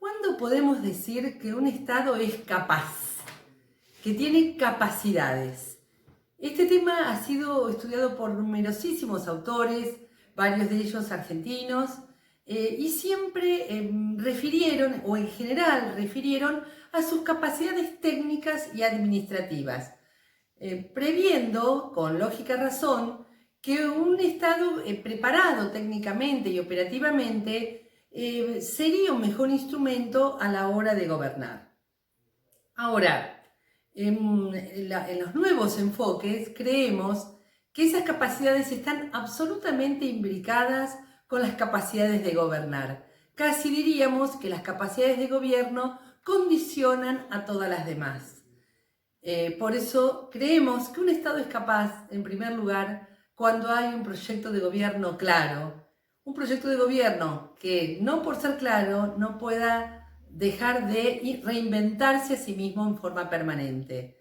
¿Cuándo podemos decir que un Estado es capaz, que tiene capacidades? Este tema ha sido estudiado por numerosísimos autores, varios de ellos argentinos, y siempre refirieron, o en general refirieron, a sus capacidades técnicas y administrativas, previendo, con lógica razón, que un Estado preparado técnicamente y operativamente sería un mejor instrumento a la hora de gobernar. Ahora, en los nuevos enfoques creemos que esas capacidades están absolutamente imbricadas con las capacidades de gobernar. Casi diríamos que las capacidades de gobierno condicionan a todas las demás. Por eso creemos que un Estado es capaz, en primer lugar, cuando hay un proyecto de gobierno claro. Un proyecto de gobierno que, no por ser claro, no pueda dejar de reinventarse a sí mismo en forma permanente.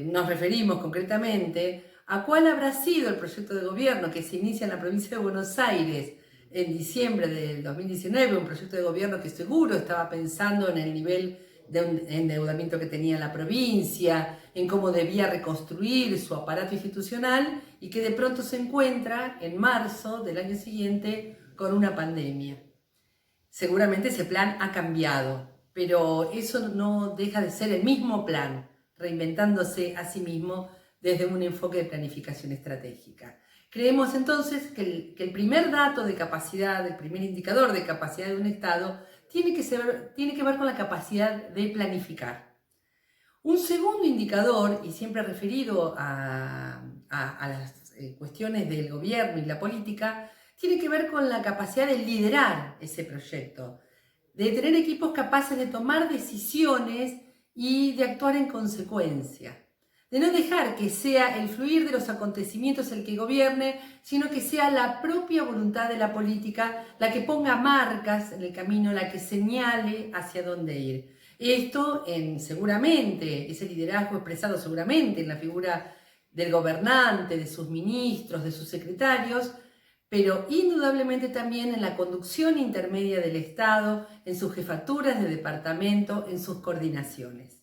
Nos referimos concretamente a cuál habrá sido el proyecto de gobierno que se inicia en la provincia de Buenos Aires en diciembre del 2019, un proyecto de gobierno que seguro estaba pensando en el nivel de endeudamiento que tenía la provincia, en cómo debía reconstruir su aparato institucional y que de pronto se encuentra en marzo del año siguiente con una pandemia. Seguramente ese plan ha cambiado, pero eso no deja de ser el mismo plan, reinventándose a sí mismo desde un enfoque de planificación estratégica. Creemos entonces que el primer dato de capacidad, el primer indicador de capacidad de un Estado, tiene que ver con la capacidad de planificar. Un segundo indicador, y siempre referido a las cuestiones del gobierno y la política, tiene que ver con la capacidad de liderar ese proyecto, de tener equipos capaces de tomar decisiones y de actuar en consecuencia, de no dejar que sea el fluir de los acontecimientos el que gobierne, sino que sea la propia voluntad de la política la que ponga marcas en el camino, la que señale hacia dónde ir. Esto seguramente, ese liderazgo expresado seguramente en la figura del gobernante, de sus ministros, de sus secretarios, pero indudablemente también en la conducción intermedia del Estado, en sus jefaturas de departamento, en sus coordinaciones.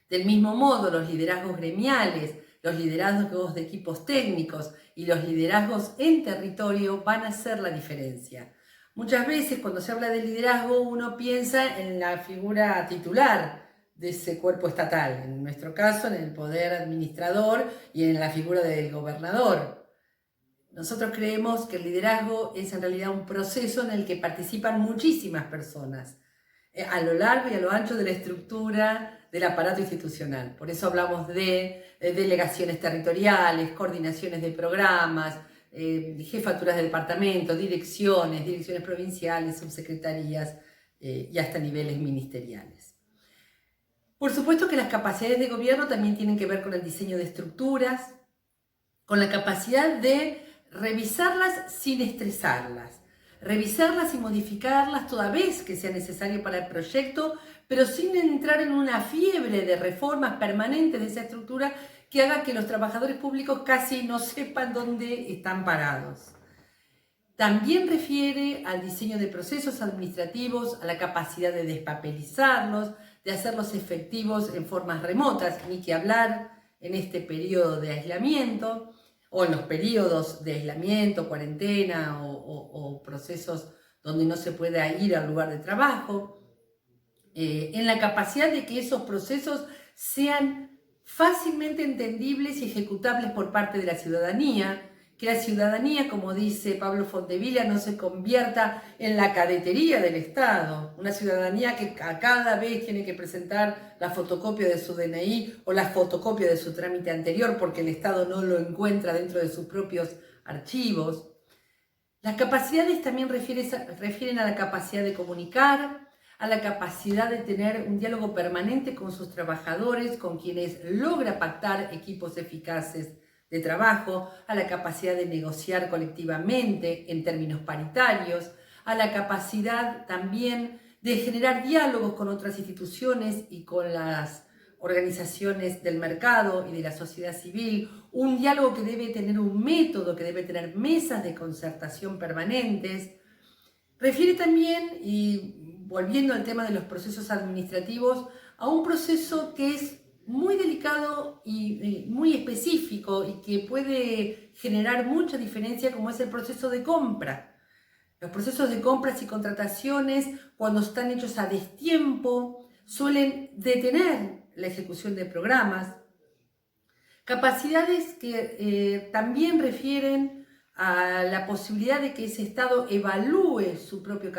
Del mismo modo, los liderazgos gremiales, los liderazgos de equipos técnicos y los liderazgos en territorio van a hacer la diferencia. Muchas veces cuando se habla de liderazgo uno piensa en la figura titular de ese cuerpo estatal, en nuestro caso en el poder administrador y en la figura del gobernador. Nosotros creemos que el liderazgo es en realidad un proceso en el que participan muchísimas personas a lo largo y a lo ancho de la estructura del aparato institucional. Por eso hablamos de delegaciones territoriales, coordinaciones de programas, jefaturas de departamento, direcciones provinciales, subsecretarías y hasta niveles ministeriales. Por supuesto que las capacidades de gobierno también tienen que ver con el diseño de estructuras, con la capacidad de revisarlas sin estresarlas, revisarlas y modificarlas toda vez que sea necesario para el proyecto, pero sin entrar en una fiebre de reformas permanentes de esa estructura que haga que los trabajadores públicos casi no sepan dónde están parados. También refiere al diseño de procesos administrativos, a la capacidad de despapelizarlos, de hacerlos efectivos en formas remotas, ni que hablar en este periodo de aislamiento, o en los periodos de aislamiento, cuarentena o procesos donde no se pueda ir al lugar de trabajo, en la capacidad de que esos procesos sean fácilmente entendibles y ejecutables por parte de la ciudadanía, que la ciudadanía, como dice Pablo Fontevilla, no se convierta en la cadetería del Estado, una ciudadanía que cada vez tiene que presentar la fotocopia de su DNI o la fotocopia de su trámite anterior porque el Estado no lo encuentra dentro de sus propios archivos. Las capacidades también refieren a la capacidad de comunicar, a la capacidad de tener un diálogo permanente con sus trabajadores, con quienes logra pactar equipos eficaces de trabajo, a la capacidad de negociar colectivamente en términos paritarios, a la capacidad también de generar diálogos con otras instituciones y con las organizaciones del mercado y de la sociedad civil, un diálogo que debe tener un método, que debe tener mesas de concertación permanentes. Refiere también, y volviendo al tema de los procesos administrativos, a un proceso que es muy delicado y muy específico y que puede generar mucha diferencia, como es el proceso de compra. Los procesos de compras y contrataciones, cuando están hechos a destiempo, suelen detener la ejecución de programas. Capacidades que también refieren a la posibilidad de que ese Estado evalúe su propio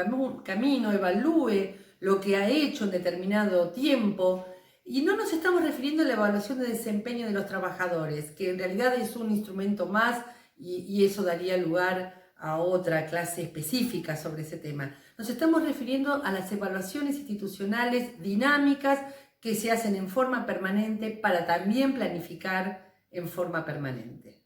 camino, evalúe lo que ha hecho en determinado tiempo. Y no nos estamos refiriendo a la evaluación de desempeño de los trabajadores, que en realidad es un instrumento más y eso daría lugar a otra clase específica sobre ese tema. Nos estamos refiriendo a las evaluaciones institucionales dinámicas que se hacen en forma permanente para también planificar en forma permanente.